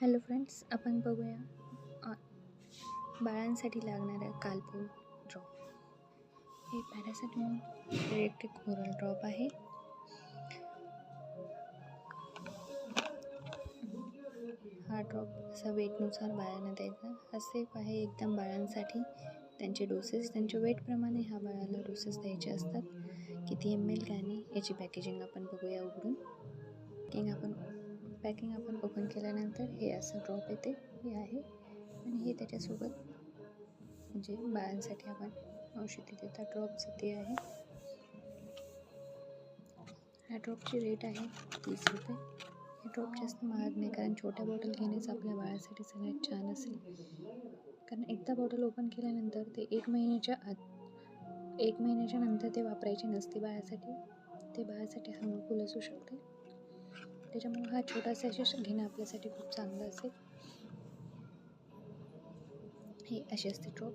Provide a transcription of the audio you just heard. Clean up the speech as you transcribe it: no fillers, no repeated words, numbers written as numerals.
Hello friends, आपण बघूया बाळांसाठी लागणारा कालपूल ड्रॉप. हे पॅरासिटामॉल इलेक्ट्रिक ओरल ड्रॉप आहे. हा ड्रॉप असा वेटनुसार बाळांना द्यायचा. हा सेफ आहे एकदम बाळांसाठी. त्यांचे डोसेस त्यांच्या वेटप्रमाणे ह्या बाळाला डोसेस द्यायचे असतात. किती ml काय नाही याची पॅकेजिंग आपण बघूया उघडून. पॅकिंग आपण ओपन केल्यानंतर हे असं ड्रॉप येते. हे आहे आणि हे त्याच्यासोबत म्हणजे बाळांसाठी आपण औषधी देतात ड्रॉपचं ते आहे. ह्या ड्रॉपची रेट आहे 30 रुपये. हे ड्रॉप जास्त महाग नाही, कारण छोट्या बॉटल घेणेच आपल्या बाळासाठी सगळ्यात छान असेल. कारण एकदा बॉटल ओपन केल्यानंतर ते 1 महिन्याच्या नंतर ते वापरायचे नसते बाळासाठी. ते बाळासाठी हार्मफुल असू शकते. त्याच्यामुळे हा छोटा सॅशे घेणं आपल्यासाठी खूप चांगलं असेल. हे असे असते ड्रॉप.